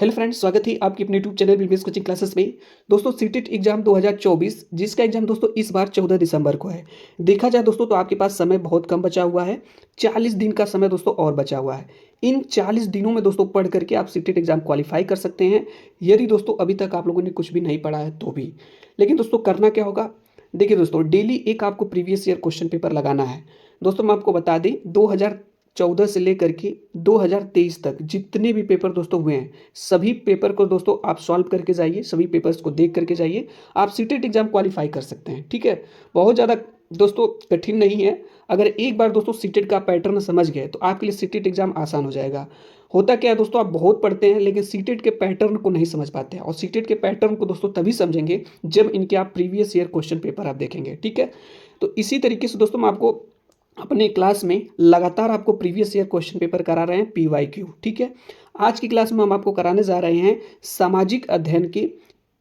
Hello friends, स्वागत है आपकी अपने YouTube channel BBS coaching classes में। दोस्तों सीटेट एग्जाम 2024 जिसका एग्जाम दोस्तों इस बार 14 दिसंबर को है। देखा जाए दोस्तों तो आपके पास समय बहुत कम बचा हुआ है। 40 दिन का समय दोस्तों और बचा हुआ है। इन 40 दिनों में दोस्तों पढ़ करके आप सीटेट एग्जाम क्वालिफाई कर सकते हैं, यदि दोस्तों अभी तक आप लोगों ने कुछ भी नहीं पढ़ा है तो भी। लेकिन दोस्तों करना क्या होगा, देखिए दोस्तों डेली एक आपको प्रीवियस ईयर क्वेश्चन पेपर लगाना है। दोस्तों मैं आपको बता दें 2014 से लेकर के 2023 तक जितने भी पेपर दोस्तों हुए हैं, सभी पेपर को दोस्तों आप सॉल्व करके जाइए, सभी पेपर्स को देख करके जाइए। आप सीटेट एग्जाम क्वालिफाई कर सकते हैं, ठीक है। बहुत ज़्यादा दोस्तों कठिन नहीं है। अगर एक बार दोस्तों सीटेट का पैटर्न समझ गए तो आपके लिए सीटेट एग्जाम आसान हो जाएगा। होता क्या है दोस्तों, आप बहुत पढ़ते हैं लेकिन सीटेट के पैटर्न को नहीं समझ पाते हैं, और सीटेट के पैटर्न को दोस्तों तभी समझेंगे जब इनके आप प्रीवियस ईयर क्वेश्चन पेपर आप देखेंगे, ठीक है। तो इसी तरीके से दोस्तों मैं आपको अपने क्लास में लगातार आपको प्रीवियस ईयर क्वेश्चन पेपर करा रहे हैं पीवाईक्यू, ठीक है। आज की क्लास में हम आपको कराने जा रहे हैं सामाजिक अध्ययन के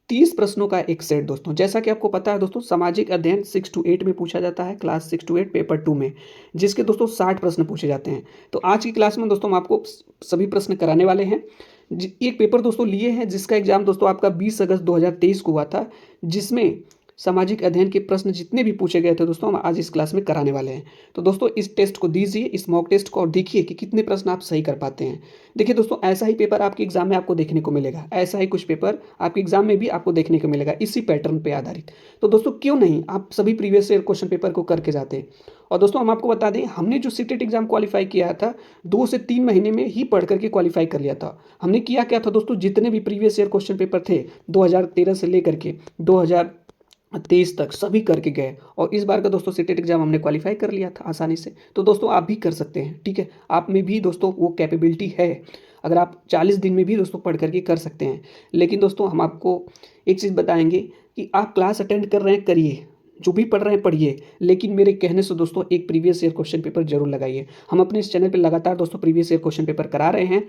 30 प्रश्नों का एक सेट। दोस्तों जैसा कि आपको पता है दोस्तों, सामाजिक अध्ययन 6 to 8 में पूछा जाता है, क्लास 6 to 8 पेपर 2 में, जिसके दोस्तों 60 प्रश्न पूछे जाते हैं। तो आज की क्लास में दोस्तों हम आपको सभी प्रश्न कराने वाले हैं। एक पेपर दोस्तों लिए हैं जिसका एग्जाम दोस्तों आपका 20 अगस्त 2023 को हुआ था, जिसमें सामाजिक अध्ययन के प्रश्न जितने भी पूछे गए थे दोस्तों हम आज इस क्लास में कराने वाले हैं। तो दोस्तों इस टेस्ट को दीजिए, इस मॉक टेस्ट को, और देखिए कि कितने प्रश्न आप सही कर पाते हैं। देखिए दोस्तों ऐसा ही पेपर आपके एग्जाम में आपको देखने को मिलेगा, ऐसा ही कुछ पेपर आपके एग्जाम में भी आपको देखने को मिलेगा इसी पैटर्न पे आधारित। तो दोस्तों क्यों नहीं आप सभी प्रीवियस ईयर क्वेश्चन पेपर को करके जाते हैं। और दोस्तों हम आपको बता दें, हमने जो सीटेट एग्जाम क्वालिफाई किया था 2 से 3 महीने में ही पढ़ करके क्वालिफाई कर लिया था। हमने किया क्या था दोस्तों, जितने भी प्रीवियस ईयर क्वेश्चन पेपर थे 2013 से लेकर के 2023 तक सभी करके गए, और इस बार का दोस्तों सीटेट एग्जाम हमने क्वालिफाई कर लिया था आसानी से। तो दोस्तों आप भी कर सकते हैं, ठीक है। आप में भी दोस्तों वो कैपेबिलिटी है, अगर आप 40 दिन में भी दोस्तों पढ़ करके कर सकते हैं। लेकिन दोस्तों हम आपको एक चीज़ बताएंगे कि आप क्लास अटेंड कर रहे हैं, करिए, जो भी पढ़ रहे हैं पढ़िए, लेकिन मेरे कहने से दोस्तों एक प्रीवियस ईयर क्वेश्चन पेपर जरूर लगाइए। हम अपने इस चैनल पर लगातार दोस्तों प्रीवियस ईयर क्वेश्चन पेपर करा रहे हैं।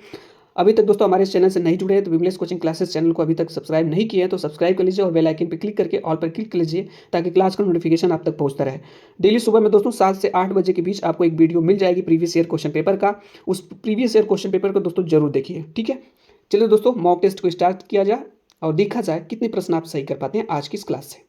अभी तक दोस्तों हमारे इस चैनल से नहीं जुड़े हैं तो बीबीएस कोचिंग क्लासेस चैनल को अभी तक सब्सक्राइब नहीं किया है तो सब्सक्राइब कर लीजिए, और बेल आइकन पर क्लिक करके ऑल पर क्लिक कर लीजिए, ताकि क्लास का नोटिफिकेशन आप तक पहुंचता रहे। डेली सुबह में दोस्तों 7 से 8 बजे के बीच आपको एक वीडियो मिल जाएगी प्रीवियस ईयर क्वेश्चन पेपर का। उस प्रीवियस ईयर क्वेश्चन पेपर को दोस्तों जरूर देखिए, ठीक है। चलिए दोस्तों मॉक टेस्ट को स्टार्ट किया जाए और देखा जाए कितने प्रश्न आप सही कर पाते हैं आज की इस क्लास से।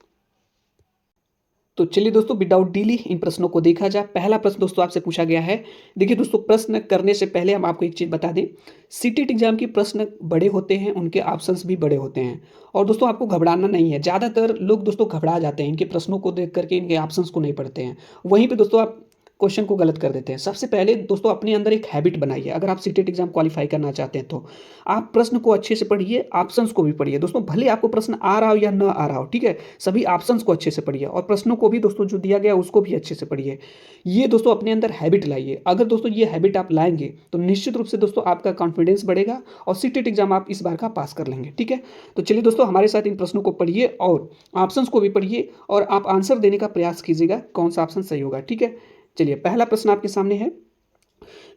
तो चलिए दोस्तों विदाउट डिले इन प्रश्नों को देखा जाए। पहला प्रश्न दोस्तों आपसे पूछा गया है। देखिए दोस्तों प्रश्न करने से पहले हम आपको एक चीज़ बता दें, सीटेट एग्जाम के प्रश्न बड़े होते हैं, उनके ऑप्शंस भी बड़े होते हैं। और दोस्तों आपको घबराना नहीं है। ज़्यादातर लोग दोस्तों घबरा जाते हैं इनके प्रश्नों को देख करके, इनके ऑप्शंस को नहीं पढ़ते हैं, वहीं पर दोस्तों आप क्वेश्चन को गलत कर देते हैं। सबसे पहले दोस्तों अपने अंदर एक हैबिट बनाइए। अगर आप सीटेट एग्जाम क्वालिफाई करना चाहते हैं तो आप प्रश्न को अच्छे से पढ़िए, ऑप्शंस को भी पढ़िए। दोस्तों भले आपको प्रश्न आ रहा हो या ना आ रहा हो, ठीक है, सभी ऑप्शंस को अच्छे से पढ़िए, और प्रश्नों को भी दोस्तों जो दिया गया उसको भी अच्छे से पढ़िए। ये दोस्तों अपने अंदर हैबिट लाइए। अगर दोस्तों ये हैबिट आप लाएंगे तो निश्चित रूप से दोस्तों आपका कॉन्फिडेंस बढ़ेगा और सीटेट एग्जाम आप इस बार का पास कर लेंगे, ठीक है। तो चलिए दोस्तों हमारे साथ इन प्रश्नों को पढ़िए और ऑप्शंस को भी पढ़िए, और आप आंसर देने का प्रयास कीजिएगा कौन सा ऑप्शन सही होगा, ठीक है। चलिए पहला प्रश्न आपके सामने है,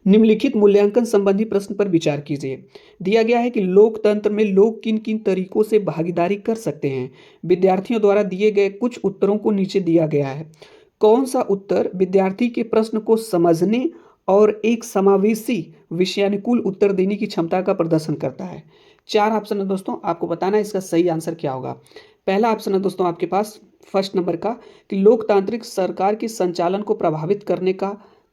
निम्नलिखित मूल्यांकन संबंधी प्रश्न पर विचार कीजिए। दिया गया है कि लोकतंत्र में लोग किन किन तरीकों से भागीदारी कर सकते हैं। विद्यार्थियों द्वारा दिए गए कुछ उत्तरों को नीचे दिया गया है। कौन सा उत्तर विद्यार्थी के प्रश्न को समझने और एक समावेशी विषयानुकूल उत्तर देने की क्षमता का प्रदर्शन करता है। 4 ऑप्शन है दोस्तों, आपको बताना है इसका सही आंसर क्या होगा। पहला ऑप्शन है दोस्तों आपके पास फर्स्ट नंबर का, कि लोकतांत्रिक सरकार के संचालन को प्रभावित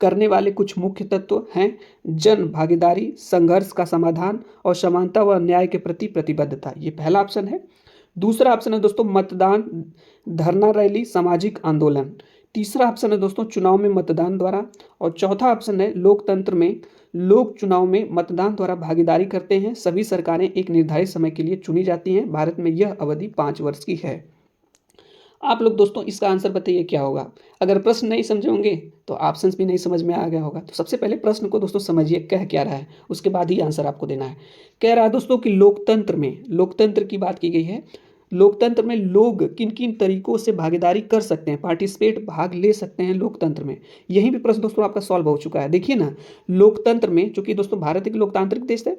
करने वाले कुछ मुख्य तत्व हैं जन भागीदारी, संघर्ष का समाधान और समानता व न्याय के प्रति प्रतिबद्धता। ये पहला ऑप्शन है। दूसरा ऑप्शन है दोस्तों मतदान, धरना रैली, सामाजिक आंदोलन। तीसरा ऑप्शन है दोस्तों चुनाव में मतदान द्वारा। और चौथा ऑप्शन है लोकतंत्र में लोग चुनाव में मतदान द्वारा भागीदारी करते हैं। सभी सरकारें एक निर्धारित समय के लिए चुनी जाती हैं। भारत में यह अवधि 5 वर्ष की है। आप लोग दोस्तों इसका आंसर बताइए क्या होगा। अगर प्रश्न नहीं समझे होंगे तो ऑप्शंस भी नहीं समझ में आ गया होगा। तो सबसे पहले प्रश्न को दोस्तों समझिए कह क्या रहा है, उसके बाद ही आंसर आपको देना है। कह रहा है दोस्तों कि लोकतंत्र में, लोकतंत्र की बात की गई है, लोकतंत्र में लोग किन किन तरीकों से भागीदारी कर सकते हैं, पार्टिसिपेट, भाग ले सकते हैं लोकतंत्र में। यहीं पे प्रश्न दोस्तों आपका सॉल्व हो चुका है। देखिए ना, लोकतंत्र में, चूंकि दोस्तों भारत एक लोकतांत्रिक देश है,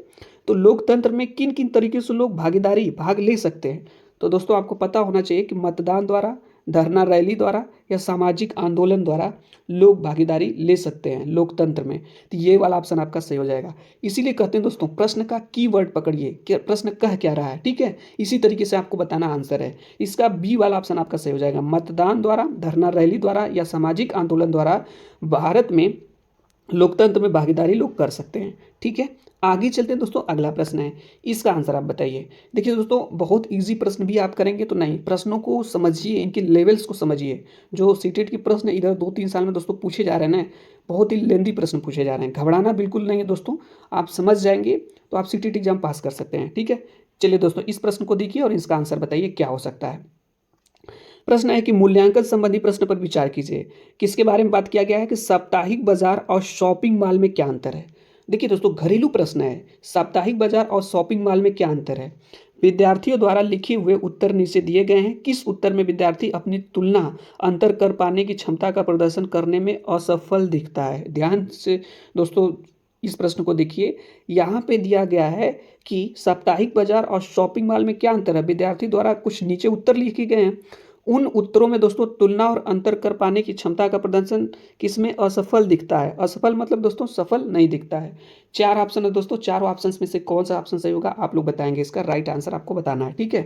तो लोकतंत्र में किन किन तरीके से लोग भाग ले सकते हैं। तो दोस्तों आपको पता होना चाहिए कि मतदान द्वारा, धरना रैली द्वारा या सामाजिक आंदोलन द्वारा लोग भागीदारी ले सकते हैं लोकतंत्र में। तो ये वाला ऑप्शन आपका सही हो जाएगा। इसीलिए कहते हैं दोस्तों प्रश्न का कीवर्ड पकड़िए कि प्रश्न कह क्या रहा है, ठीक है, इसी तरीके से आपको बताना आंसर है। इसका बी वाला ऑप्शन आपका सही हो जाएगा। मतदान द्वारा, धरना रैली द्वारा या सामाजिक आंदोलन द्वारा भारत में लोकतंत्र में भागीदारी लोग कर सकते हैं, ठीक है। आगे चलते हैं दोस्तों, अगला प्रश्न है, इसका आंसर आप बताइए। देखिए दोस्तों बहुत इजी प्रश्न भी आप करेंगे तो नहीं, प्रश्नों को समझिए, इनके लेवल्स को समझिए। जो सीटेट के प्रश्न इधर 2-3 साल में दोस्तों पूछे जा रहे हैं ना, बहुत ही लेंदी प्रश्न पूछे जा रहे हैं। घबराना बिल्कुल नहीं है दोस्तों, आप समझ जाएंगे तो आप सीटेट एग्जाम पास कर सकते हैं, ठीक है। चलिए दोस्तों इस प्रश्न को देखिए और इसका आंसर बताइए क्या हो सकता है। प्रश्न है कि मूल्यांकन संबंधी प्रश्न पर विचार कीजिए। किसके बारे में बात किया गया है कि साप्ताहिक बाजार और शॉपिंग मॉल में क्या अंतर है। देखिए दोस्तों घरेलू प्रश्न है, साप्ताहिक बाजार और शॉपिंग मॉल में क्या अंतर है। विद्यार्थियों द्वारा लिखे हुए उत्तर नीचे दिए गए हैं, किस उत्तर में विद्यार्थी अपनी तुलना अंतर कर पाने की क्षमता का प्रदर्शन करने में असफल दिखता है। ध्यान से दोस्तों इस प्रश्न को देखिए, यहाँ पे दिया गया है कि साप्ताहिक बाजार और शॉपिंग मॉल में क्या अंतर है। विद्यार्थी द्वारा कुछ नीचे उत्तर लिखे गए हैं, उन उत्तरों में दोस्तों तुलना और अंतर कर पाने की क्षमता का प्रदर्शन किसमें असफल दिखता है। असफल मतलब दोस्तों सफल नहीं दिखता है। 4 ऑप्शन है दोस्तों, चारों ऑप्शन में से कौन सा ऑप्शन सही होगा आप लोग बताएंगे, इसका राइट आंसर आपको बताना है, ठीक है।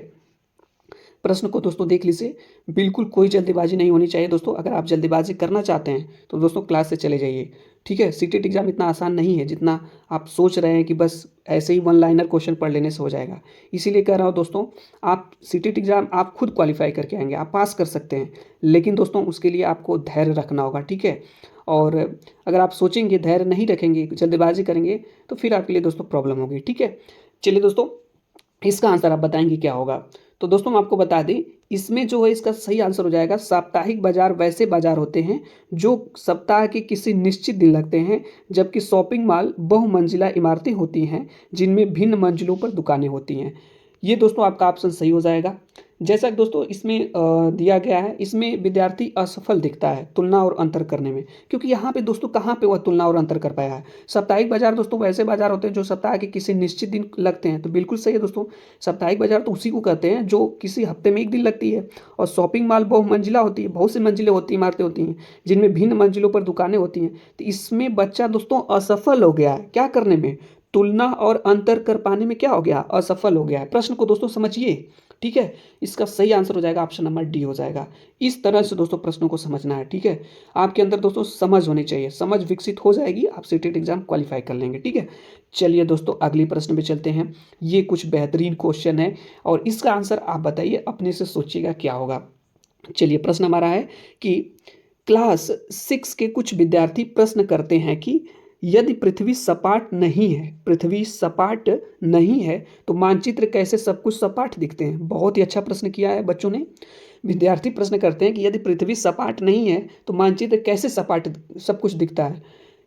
प्रश्न को दोस्तों देख लीजिए, बिल्कुल कोई जल्दीबाजी नहीं होनी चाहिए दोस्तों। अगर आप जल्दीबाजी करना चाहते हैं तो दोस्तों क्लास से चले जाइए, ठीक है। सीटेट एग्जाम इतना आसान नहीं है जितना आप सोच रहे हैं कि बस ऐसे ही वन लाइनर क्वेश्चन पढ़ लेने से हो जाएगा। इसीलिए कह रहा हूँ दोस्तों, आप सीटेट एग्जाम आप खुद क्वालिफाई करके आएंगे, आप पास कर सकते हैं, लेकिन दोस्तों उसके लिए आपको धैर्य रखना होगा, ठीक है। और अगर आप सोचेंगे, धैर्य नहीं रखेंगे, जल्दबाजी करेंगे तो फिर आपके लिए दोस्तों प्रॉब्लम होगी, ठीक है। चलिए दोस्तों इसका आंसर आप बताएंगे क्या होगा। तो दोस्तों हम आपको बता दें, इसमें जो है इसका सही आंसर हो जाएगा साप्ताहिक बाजार वैसे बाजार होते हैं जो सप्ताह के किसी निश्चित दिन लगते हैं, जबकि शॉपिंग मॉल बहुमंजिला इमारतें होती हैं जिनमें भिन्न मंजिलों पर दुकानें होती हैं। ये दोस्तों आपका ऑप्शन सही हो जाएगा। जैसा कि दोस्तों इसमें दिया गया है, इसमें विद्यार्थी असफल दिखता है तुलना और अंतर करने में, क्योंकि यहाँ पे दोस्तों कहाँ पे वह तुलना और अंतर कर पाया है। साप्ताहिक बाजार दोस्तों वैसे बाजार होते हैं जो सप्ताह के किसी निश्चित दिन लगते हैं, तो बिल्कुल सही है दोस्तों। साप्ताहिक बाजार तो उसी को कहते हैं जो किसी हफ्ते में एक दिन लगती है। और शॉपिंग मॉल बहुमंजिला होती है, बहुत सी मंजिलें होती हैं, इमारतें होती हैं जिनमें भिन्न मंजिलों पर दुकानें होती हैं। तो इसमें बच्चा दोस्तों असफल हो गया है, क्या करने में, तुलना और अंतर कर पाने में क्या हो गया, असफल हो गया है। प्रश्न को दोस्तों समझिए, ठीक है। इसका सही आंसर हो जाएगा ऑप्शन नंबर डी हो जाएगा। इस तरह से दोस्तों प्रश्नों को समझना है, ठीक है। आपके अंदर दोस्तों समझ होनी चाहिए, समझ विकसित हो जाएगी, आप सीटेट एग्जाम क्वालिफाई कर लेंगे, ठीक है। चलिए दोस्तों अगले प्रश्न पे चलते हैं। ये कुछ बेहतरीन क्वेश्चन है और इसका आंसर आप बताइए, अपने से सोचिएगा क्या होगा। चलिए प्रश्न हमारा है कि क्लास 6 के कुछ विद्यार्थी प्रश्न करते हैं कि यदि पृथ्वी सपाट नहीं है, पृथ्वी सपाट नहीं है तो मानचित्र कैसे सब कुछ सपाट दिखते हैं। बहुत ही अच्छा प्रश्न किया है बच्चों ने। विद्यार्थी प्रश्न करते हैं कि यदि पृथ्वी सपाट नहीं है तो मानचित्र कैसे सपाट सब कुछ दिखता है।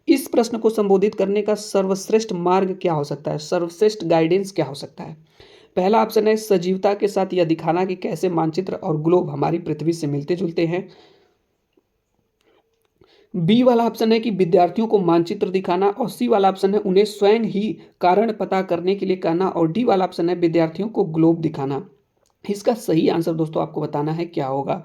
इस प्रश्न को संबोधित करने का सर्वश्रेष्ठ मार्ग क्या हो सकता है, सर्वश्रेष्ठ गाइडेंस क्या हो सकता है। पहला ऑप्शन है सजीवता के साथ यह दिखाना कि कैसे मानचित्र और ग्लोब हमारी पृथ्वी से मिलते जुलते हैं। बी वाला ऑप्शन है कि विद्यार्थियों को मानचित्र दिखाना, और सी वाला ऑप्शन है उन्हें स्वयं ही कारण पता करने के लिए कहना, और डी वाला ऑप्शन है विद्यार्थियों को ग्लोब दिखाना। इसका सही आंसर दोस्तों आपको बताना है क्या होगा।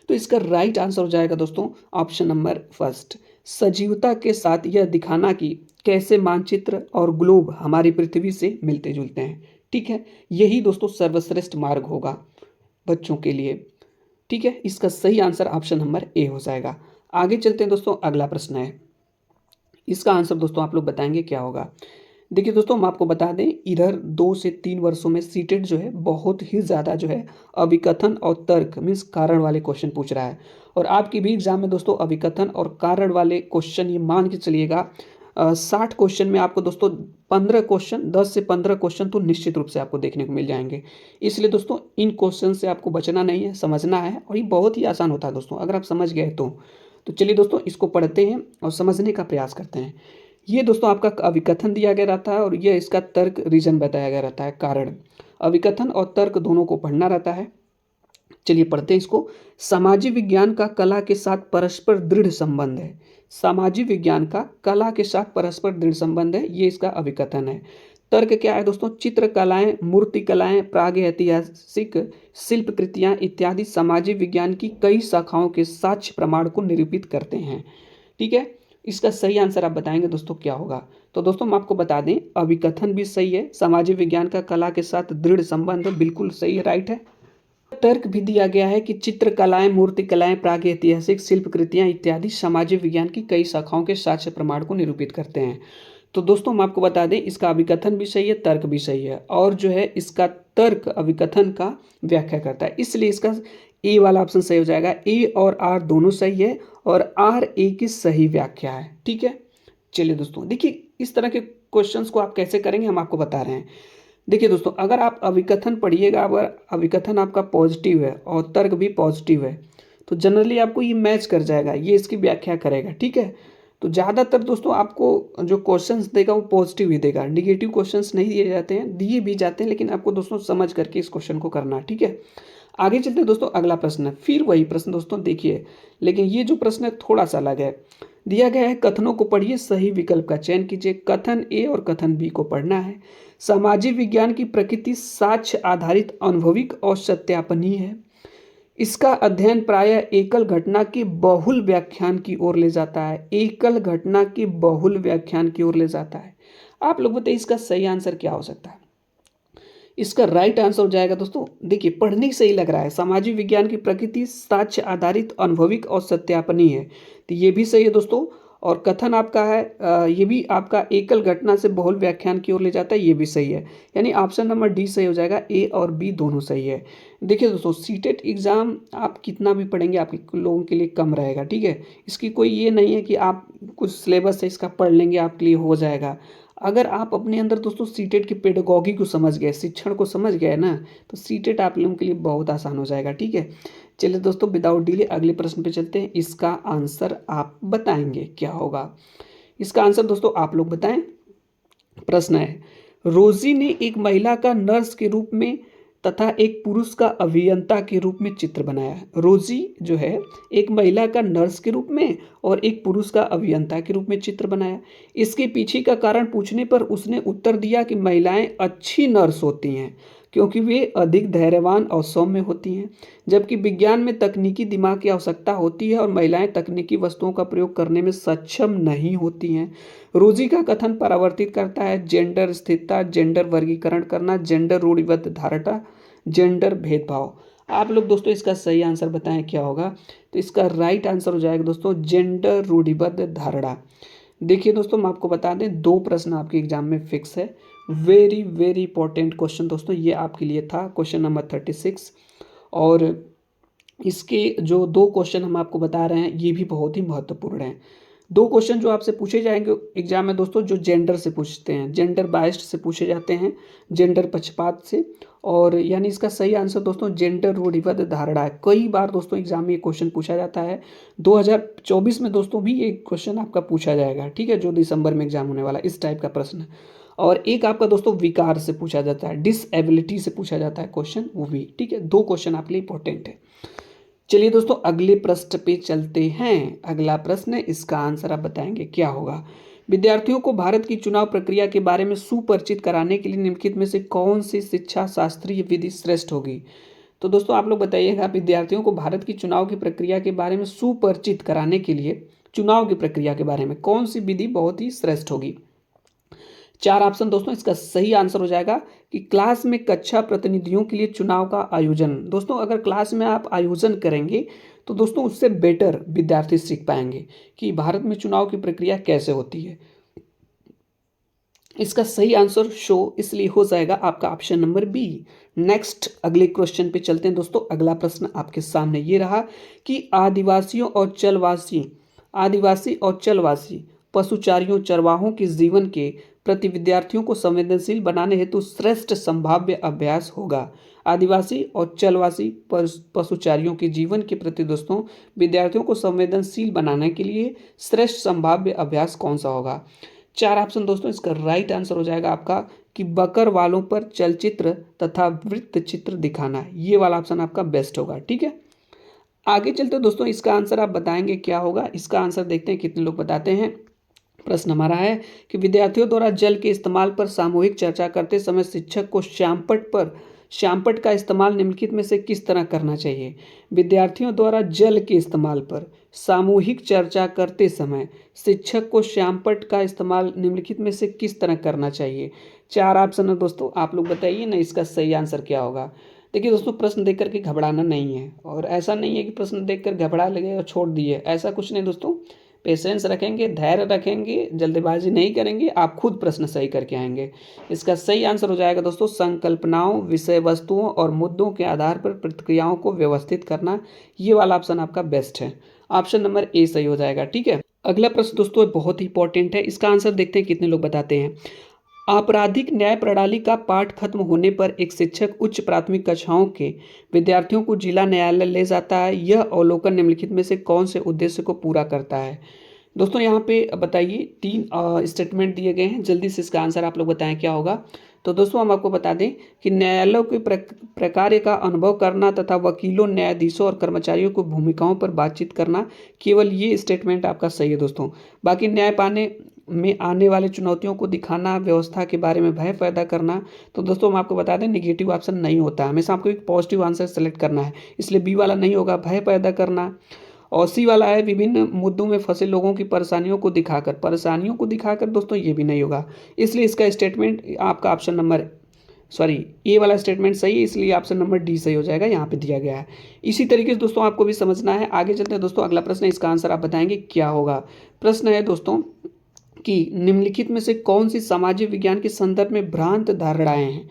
तो इसका राइट आंसर हो जाएगा दोस्तों ऑप्शन नंबर फर्स्ट, सजीवता के साथ यह दिखाना कि कैसे मानचित्र और ग्लोब हमारी पृथ्वी से मिलते जुलते हैं, ठीक है। यही दोस्तों सर्वश्रेष्ठ मार्ग होगा बच्चों के लिए, ठीक है। इसका सही आंसर ऑप्शन नंबर ए हो जाएगा। आगे चलते हैं दोस्तों, अगला प्रश्न है, इसका आंसर दोस्तों आप लोग बताएंगे क्या होगा। देखिए दोस्तों हम आपको बता दें, इधर 2 से 3 वर्षों में सीटेट जो है बहुत ही ज़्यादा जो है अभिकथन और तर्क मीन्स कारण वाले क्वेश्चन पूछ रहा है। और आपकी भी एग्जाम में दोस्तों अभिकथन और कारण वाले क्वेश्चन, ये मान के चलिएगा 60 क्वेश्चन में आपको दोस्तों 15 क्वेश्चन, 10 से 15 क्वेश्चन तो निश्चित रूप से आपको देखने को मिल जाएंगे। इसलिए दोस्तों इन क्वेश्चन से आपको बचना नहीं है, समझना है, और ये बहुत ही आसान होता है दोस्तों अगर आप समझ गए तो चलिए दोस्तों इसको पढ़ते हैं और समझने का प्रयास करते हैं। ये दोस्तों आपका अभिकथन दिया गया रहता है और ये इसका तर्क रीजन बताया गया रहता है, कारण। अभिकथन और तर्क दोनों को पढ़ना रहता है। चलिए पढ़ते हैं इसको। सामाजिक विज्ञान का कला के साथ परस्पर दृढ़ संबंध है। सामाजिक विज्ञान का कला के साथ परस्पर दृढ़ संबंध है, ये इसका अभिकथन है। तर्क क्या है दोस्तों? चित्रकलाएं, मूर्तिकलाएं, प्रागैतिहासिक शिल्पकृतियां इत्यादि सामाजिक विज्ञान की कई शाखाओं के साक्ष्य प्रमाण को निरूपित करते हैं। ठीक है, इसका सही आंसर आप बताएंगे दोस्तों क्या होगा? तो दोस्तों हम आपको बता दें, अभिकथन भी सही है, सामाजिक विज्ञान का कला के साथ दृढ़ संबंध बिल्कुल सही है, राइट है। तर्क भी दिया गया है कि चित्रकलाएं, मूर्तिकलाएं, प्रागैतिहासिक शिल्पकृतियां इत्यादि सामाजिक विज्ञान की कई शाखाओं के साक्ष्य प्रमाण को निरूपित करते हैं। तो दोस्तों हम आपको बता दें, इसका अभिकथन भी सही है, तर्क भी सही है, और जो है इसका तर्क अभिकथन का व्याख्या करता है, इसलिए इसका ए वाला ऑप्शन सही हो जाएगा। ए और आर दोनों सही है और आर ए की सही व्याख्या है। ठीक है, चलिए दोस्तों देखिए इस तरह के क्वेश्चंस को आप कैसे करेंगे हम आपको बता रहे हैं। देखिए दोस्तों, अगर आप अभिकथन पढ़िएगा, अगर अभिकथन आपका पॉजिटिव है और तर्क भी पॉजिटिव है, तो जनरली आपको ये मैच कर जाएगा, ये इसकी व्याख्या करेगा। ठीक है, तो ज़्यादातर दोस्तों आपको जो क्वेश्चंस देगा वो पॉजिटिव ही देगा, निगेटिव क्वेश्चंस नहीं दिए जाते हैं, दिए भी जाते हैं, लेकिन आपको दोस्तों समझ करके इस क्वेश्चन को करना है। ठीक है, आगे चलते हैं दोस्तों, अगला प्रश्न है, फिर वही प्रश्न दोस्तों देखिए, लेकिन ये जो प्रश्न है थोड़ा सा अलग है। दिया गया है, कथनों को पढ़िए, सही विकल्प का चयन कीजिए। कथन ए और कथन बी को पढ़ना है। सामाजिक विज्ञान की प्रकृति साक्ष्य आधारित, अनुभविक और सत्यापनीय है। इसका अध्ययन प्रायः एकल घटना के बहुल व्याख्यान की ओर ले जाता है। एकल घटना के बहुल व्याख्यान की ओर ले जाता है। आप लोग बताइए इसका सही आंसर क्या हो सकता है? इसका राइट आंसर हो जाएगा दोस्तों, देखिए पढ़ने ही सही लग रहा है, सामाजिक विज्ञान की प्रकृति साक्ष्य आधारित, अनुभविक और सत्यापनीय है, तो ये भी सही है दोस्तों। और कथन आपका है ये भी आपका एकल घटना से बहुल व्याख्यान की ओर ले जाता है, ये भी सही है, यानी ऑप्शन नंबर डी सही हो जाएगा। ए और बी दोनों सही है। देखिए दोस्तों, सीटेट एग्जाम आप कितना भी पढ़ेंगे आपके लोगों के लिए कम रहेगा। ठीक है, इसकी कोई ये नहीं है कि आप कुछ सिलेबस है इसका पढ़ लेंगे आपके लिए हो जाएगा। अगर आप अपने अंदर दोस्तों सीटेट की पेडागॉजी को समझ गए, शिक्षण को समझ गए ना, तो सीटेट आप लोगों के लिए बहुत आसान हो जाएगा। ठीक है, चलिए दोस्तों विदाउट डिले अगले प्रश्न पे चलते हैं। इसका आंसर आप बताएंगे क्या होगा? इसका आंसर दोस्तों आप लोग बताएं। प्रश्न है, रोजी ने एक महिला का नर्स के रूप में तथा एक पुरुष का अभियंता के रूप में चित्र बनाया। रोजी जो है एक महिला का नर्स के रूप में और एक पुरुष का अभियंता के रूप में चित्र बनाया। इसके पीछे का कारण पूछने पर उसने उत्तर दिया कि महिलाएं अच्छी नर्स होती हैं क्योंकि वे अधिक धैर्यवान और सौम्य होती हैं, जबकि विज्ञान में तकनीकी दिमाग की आवश्यकता होती है और महिलाएं तकनीकी वस्तुओं का प्रयोग करने में सक्षम नहीं होती हैं। रोजी का कथन परावर्तित करता है जेंडर स्थिरता, जेंडर वर्गीकरण करना, जेंडर रूढ़िबद्ध धारणा, जेंडर भेदभाव। आप लोग दोस्तों इसका सही आंसर बताएं क्या होगा? तो इसका राइट आंसर हो जाएगा दोस्तों जेंडर रूढ़िबद्ध धारणा। देखिए दोस्तों, मैं आपको बता दें, दो प्रश्न आपके एग्जाम में फिक्स है, वेरी वेरी इंपॉर्टेंट क्वेश्चन दोस्तों, ये आपके लिए था क्वेश्चन नंबर 36। और इसके जो दो क्वेश्चन हम आपको बता रहे हैं ये भी बहुत ही महत्वपूर्ण हैं। दो क्वेश्चन जो आपसे पूछे जाएंगे एग्जाम में दोस्तों, जो जेंडर से पूछते हैं, जेंडर बायस्ड से पूछे जाते हैं, जेंडर पक्षपात से, और यानी इसका सही आंसर दोस्तों जेंडर रूढ़िबद्ध धारणा है। कई बार दोस्तों एग्जाम में ये क्वेश्चन पूछा जाता है, 2024 में दोस्तों भी ये क्वेश्चन आपका पूछा जाएगा। ठीक है, जो दिसंबर में एग्जाम होने वाला इस टाइप का प्रश्न। और एक आपका दोस्तों विकार से पूछा जाता है, डिसएबिलिटी से पूछा जाता है क्वेश्चन, वो भी। ठीक है, दो क्वेश्चन आपके लिए इंपॉर्टेंट है। चलिए दोस्तों अगले प्रश्न पे चलते हैं। अगला प्रश्न है, इसका आंसर आप बताएंगे क्या होगा? विद्यार्थियों को भारत की चुनाव प्रक्रिया के बारे में सुपरिचित कराने के लिए निम्नलिखित में से कौन सी शिक्षा शास्त्रीय विधि श्रेष्ठ होगी? तो दोस्तों आप लोग बताइएगा, विद्यार्थियों को भारत की चुनाव की प्रक्रिया के बारे में सुपरिचित कराने के लिए चुनाव की प्रक्रिया के बारे में कौन सी विधि बहुत ही श्रेष्ठ होगी? चार ऑप्शन दोस्तों, इसका सही आंसर हो जाएगा कि क्लास में कक्षा प्रतिनिधियों के लिए चुनाव का आयोजन। दोस्तों अगर क्लास में आप आयोजन करेंगे तो दोस्तों उससे बेटर विद्यार्थी सीख पाएंगे कि भारत में चुनाव की प्रक्रिया कैसे होती है। इसका सही आंसर शो इसलिए हो जाएगा आपका ऑप्शन नंबर बी। नेक्स्ट अगले क्वेश्चन पे चलते हैं दोस्तों। अगला प्रश्न आपके सामने ये रहा कि आदिवासी और चलवासी पशुचारियों चरवाहों के जीवन के प्रति विद्यार्थियों को संवेदनशील बनाने हेतु श्रेष्ठ संभाव्य अभ्यास होगा। आदिवासी और चलवासी पशुचारियों के जीवन के प्रति दोस्तों विद्यार्थियों को संवेदनशील बनाने के लिए श्रेष्ठ संभाव्य अभ्यास कौन सा होगा? चार ऑप्शन दोस्तों, इसका राइट आंसर हो जाएगा आपका कि बकर वालों पर चलचित्र तथा वृत्त चित्र दिखाना। ये वाला ऑप्शन आपका बेस्ट होगा। ठीक है, आगे चलते दोस्तों, इसका आंसर आप बताएंगे क्या होगा? इसका आंसर देखते हैं कितने लोग बताते हैं। प्रश्न हमारा है कि विद्यार्थियों द्वारा जल के इस्तेमाल पर सामूहिक चर्चा करते समय शिक्षक को श्यामपट्ट का इस्तेमाल निम्नलिखित में से किस तरह करना चाहिए। विद्यार्थियों द्वारा जल के इस्तेमाल पर सामूहिक चर्चा करते समय शिक्षक को श्यामपट्ट का इस्तेमाल निम्नलिखित में से किस तरह करना चाहिए। 4 ऑप्शन है दोस्तों, आप लोग बताइए ना इसका सही आंसर क्या होगा। देखिए दोस्तों, प्रश्न देख करके घबराना नहीं है, और ऐसा नहीं है कि प्रश्न देखकर घबरा लगे और छोड़ दिए, ऐसा कुछ नहीं दोस्तों। पेशेंस रखेंगे, धैर्य रखेंगे, जल्दबाजी नहीं करेंगे, आप खुद प्रश्न सही करके आएंगे। इसका सही आंसर हो जाएगा दोस्तों संकल्पनाओं, विषय वस्तुओं और मुद्दों के आधार पर प्रतिक्रियाओं को व्यवस्थित करना। ये वाला ऑप्शन आपका बेस्ट है, ऑप्शन नंबर ए सही हो जाएगा। ठीक है, अगला प्रश्न दोस्तों बहुत इंपॉर्टेंट है, इसका आंसर देखते हैं कितने लोग बताते हैं। आपराधिक न्याय प्रणाली का पाठ खत्म होने पर एक शिक्षक उच्च प्राथमिक कक्षाओं के विद्यार्थियों को जिला न्यायालय ले जाता है। यह अवलोकन निम्नलिखित में से कौन से उद्देश्य को पूरा करता है। दोस्तों यहाँ पे बताइए 3 स्टेटमेंट दिए गए हैं, जल्दी से इसका आंसर आप लोग बताएं क्या होगा। तो दोस्तों हम आपको बता दें कि न्यायालयों के प्रकार्य का अनुभव करना तथा वकीलों, न्यायाधीशों और कर्मचारियों को भूमिकाओं पर बातचीत करना, केवल ये स्टेटमेंट आपका सही है दोस्तों। बाकी न्याय पाने में आने वाली चुनौतियों को दिखाना, व्यवस्था के बारे में भय पैदा करना। तो दोस्तों हम आपको बता दें नेगेटिव ऑप्शन नहीं होता है, हमेशा आपको एक पॉजिटिव आंसर सेलेक्ट करना है, इसलिए बी वाला नहीं होगा, भय पैदा करना। और सी वाला है विभिन्न मुद्दों में फंसे लोगों की परेशानियों को दिखाकर दोस्तों ये भी नहीं होगा, इसलिए इसका स्टेटमेंट आपका ऑप्शन नंबर ए वाला स्टेटमेंट सही है, इसलिए ऑप्शन नंबर डी सही हो जाएगा, यहाँ पे दिया गया है। इसी तरीके से दोस्तों आपको भी समझना है। आगे चलते हैं दोस्तों, अगला प्रश्न है, इसका आंसर आप बताएंगे क्या होगा। प्रश्न है दोस्तों कि निम्नलिखित में से कौन सी सामाजिक विज्ञान के संदर्भ में भ्रांत धारणाएं हैं।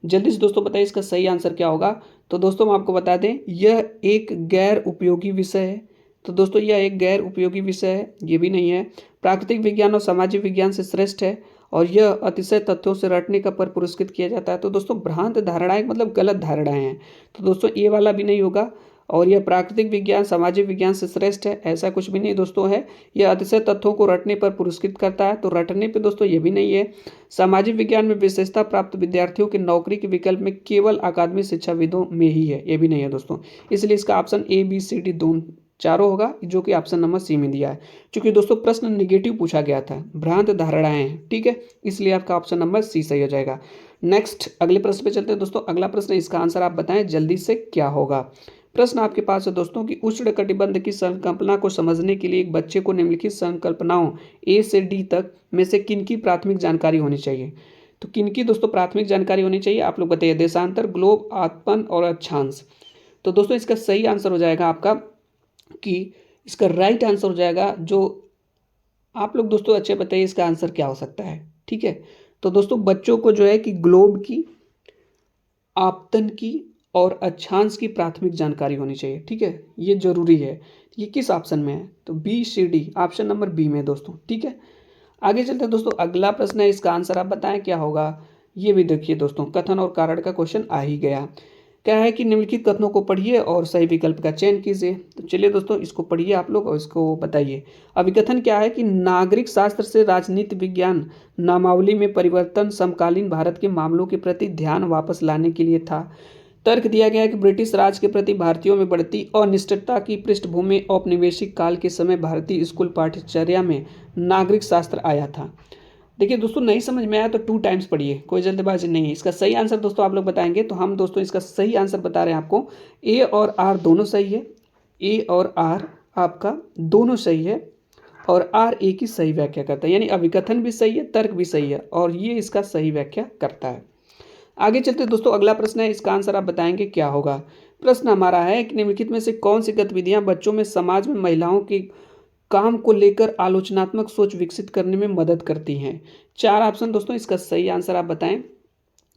जल्दी से दोस्तों बताइए इसका सही आंसर क्या होगा। तो दोस्तों हम आपको बता दें यह एक गैर उपयोगी विषय है। तो दोस्तों यह एक गैर उपयोगी विषय है, ये भी नहीं है। प्राकृतिक विज्ञान और सामाजिक विज्ञान से श्रेष्ठ है और यह अतिशय तथ्यों से रटने का पर पुरस्कृत किया जाता है। तो दोस्तों भ्रांत धारणाएं मतलब गलत धारणाएं हैं, तो दोस्तों ये वाला भी नहीं होगा। और यह प्राकृतिक विज्ञान सामाजिक विज्ञान से श्रेष्ठ है, ऐसा कुछ भी नहीं दोस्तों है। यह अतिशय तथ्यों को रटने पर पुरस्कृत करता है, तो रटने पे दोस्तों ये भी नहीं है। सामाजिक विज्ञान में विशेषता प्राप्त विद्यार्थियों के नौकरी के विकल्प में केवल अकादमिक शिक्षाविदों में ही है, ये भी नहीं है दोस्तों। इसलिए इसका option A B C D दोनों चारों होगा, जो कि ऑप्शन नंबर सी में दिया है। क्योंकि दोस्तों प्रश्न निगेटिव पूछा गया था, भ्रांत धारणाएं हैं, ठीक है, इसलिए आपका ऑप्शन नंबर सी सही हो जाएगा। नेक्स्ट अगले प्रश्न पे चलते हैं दोस्तों। अगला प्रश्न, इसका आंसर आप बताएं जल्दी से क्या होगा। प्रश्न आपके पास है दोस्तों कि उष्णकटिबंध की संकल्पना को समझने के लिए एक बच्चे को निम्नलिखित संकल्पनाओं ए से डी तक में से किनकी प्राथमिक जानकारी होनी चाहिए। तो किनकी दोस्तों प्राथमिक जानकारी होनी चाहिए, आप लोग बताइए। देशांतर, ग्लोब, आत्मन और अक्षांश। तो दोस्तों इसका सही आंसर हो जाएगा आपका कि इसका राइट आंसर हो जाएगा, जो आप लोग दोस्तों अच्छे बताइए इसका आंसर क्या हो सकता है। ठीक है, तो दोस्तों बच्चों को जो है कि ग्लोब की, आपतन की और अक्षांश की प्राथमिक जानकारी होनी चाहिए। ठीक है, ये जरूरी है। ये किस ऑप्शन में है, तो B C D, option number B में दोस्तों। ठीक है, आगे चलते हैं दोस्तों। अगला प्रश्न है, इसका आंसर आप बताएं क्या होगा। ये भी देखिए दोस्तों, कथन और कारण का क्वेश्चन आ ही गया। क्या है कि निम्नलिखित कथनों को पढ़िए और सही विकल्प का चयन कीजिए। तो चलिए दोस्तों इसको पढ़िए आप लोग और इसको बताइए। अभिकथन क्या है कि नागरिक शास्त्र से राजनीति विज्ञान नामावली में परिवर्तन समकालीन भारत के मामलों के प्रति ध्यान वापस लाने के लिए था। तर्क दिया गया है कि ब्रिटिश राज के प्रति भारतीयों में बढ़ती अनिश्चितता की पृष्ठभूमि में औपनिवेशिक काल के समय भारतीय स्कूल पाठ्यचर्या में नागरिक शास्त्र आया था। देखिए दोस्तों, नहीं समझ में आया तो 2 टाइम्स पढ़िए, कोई जल्दबाजी नहीं है। इसका सही आंसर दोस्तों आप लोग बताएंगे, तो हम दोस्तों इसका सही आंसर बता रहे हैं आपको। ए और आर दोनों सही है, ए और आर आपका दोनों सही है, और आर ए की सही व्याख्या करता है, यानी अभिकथन भी सही है, तर्क भी सही है, और ये इसका सही व्याख्या करता है। आगे चलते दोस्तों, अगला प्रश्न है, इसका आंसर आप बताएंगे क्या होगा। प्रश्न हमारा है कि निम्नलिखित में से कौन सी गतिविधियां बच्चों में समाज में महिलाओं के काम को लेकर आलोचनात्मक सोच विकसित करने में मदद करती हैं। 4 ऑप्शन दोस्तों, इसका सही आंसर आप बताएं।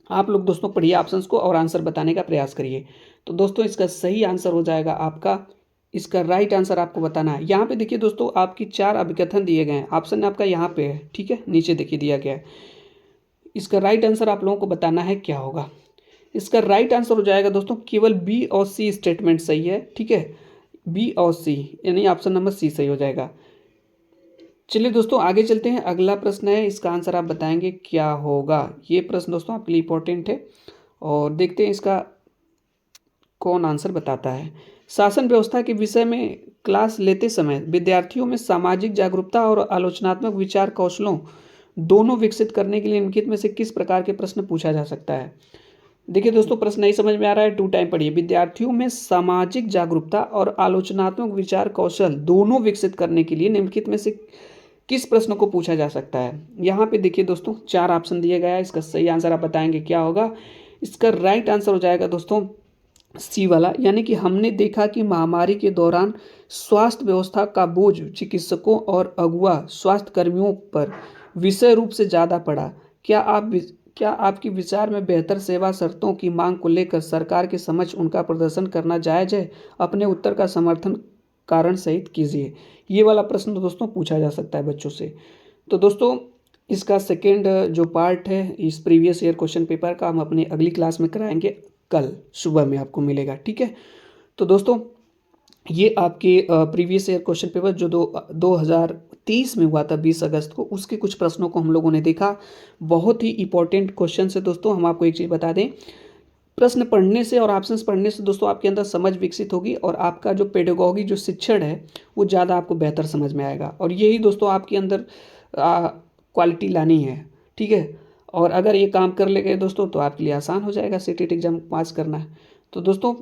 आप लोग दोस्तों पढ़िए ऑप्शंस को और आंसर बताने का प्रयास करिए। तो दोस्तों इसका सही आंसर हो जाएगा आपका, इसका राइट आंसर आपको बताना है। यहाँ पे देखिए दोस्तों, आपकी 4 अभिकथन दिए गए हैं, ऑप्शन आपका यहाँ पे है, ठीक है, नीचे देखिए दिया गया है। इसका राइट आंसर आप लोगों को बताना है क्या होगा। इसका राइट आंसर हो जाएगा दोस्तों, केवल बी और सी स्टेटमेंट सही है। ठीक है, बी और सी, यानी ऑप्शन नंबर सी सही हो जाएगा। चलिए दोस्तों आगे चलते हैं। अगला प्रश्न है, इसका आंसर आप बताएंगे क्या होगा। ये प्रश्न दोस्तों आपके लिए इंपॉर्टेंट है और देखते हैं इसका कौन आंसर बताता है। शासन व्यवस्था के विषय में क्लास लेते समय विद्यार्थियों में सामाजिक जागरूकता और आलोचनात्मक विचार कौशलों दोनों विकसित करने के लिए निम्नलिखित में से किस प्रकार के प्रश्न पूछा जा सकता है। देखिए दोस्तों, प्रश्न नहीं समझ में आ रहा है, 2 टाइम पढ़िए। विद्यार्थियों में सामाजिक जागरूकता और आलोचनात्मक विचार कौशल दोनों विकसित करने के लिए निम्नलिखित में से किस प्रश्न को पूछा जा सकता है। यहाँ पे देखिए दोस्तों 4 ऑप्शन दिए गया है, इसका सही आंसर आप बताएंगे क्या होगा। इसका राइट आंसर हो जाएगा दोस्तों सी वाला, यानी कि हमने देखा कि महामारी के दौरान स्वास्थ्य व्यवस्था का बोझ चिकित्सकों और अगुआ स्वास्थ्य कर्मियों पर विषय रूप से ज़्यादा पड़ा। क्या आपकी विचार में बेहतर सेवा शर्तों की मांग को लेकर सरकार के समक्ष उनका प्रदर्शन करना जायज़ है? अपने उत्तर का समर्थन कारण सहित कीजिए। ये वाला प्रश्न तो दोस्तों पूछा जा सकता है बच्चों से। तो दोस्तों इसका सेकेंड जो पार्ट है इस प्रीवियस ईयर क्वेश्चन पेपर का, हम अपनी अगली क्लास में कराएंगे, कल सुबह में आपको मिलेगा, ठीक है। तो दोस्तों ये आपके प्रीवियस ईयर क्वेश्चन पेपर जो 2023 में हुआ था 20 अगस्त को, उसके कुछ प्रश्नों को हम लोगों ने देखा। बहुत ही इंपॉर्टेंट क्वेश्चन है दोस्तों। हम आपको एक चीज़ बता दें, प्रश्न पढ़ने से और ऑप्शंस पढ़ने से दोस्तों आपके अंदर समझ विकसित होगी और आपका जो पेडागॉजी जो शिक्षण है वो ज़्यादा आपको बेहतर समझ में आएगा। और यही दोस्तों आपके अंदर क्वालिटी लानी है, ठीक है। और अगर ये काम कर ले गए दोस्तों तो आपके लिए आसान हो जाएगा सीटेट एग्जाम पास करना है। तो दोस्तों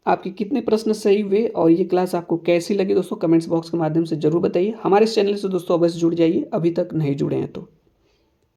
आपके कितने प्रश्न सही हुए और ये क्लास आपको कैसी लगी दोस्तों, कमेंट्स बॉक्स के माध्यम से जरूर बताइए। हमारे इस चैनल से दोस्तों अवश्य जुड़ जाइए, अभी तक नहीं जुड़े हैं तो।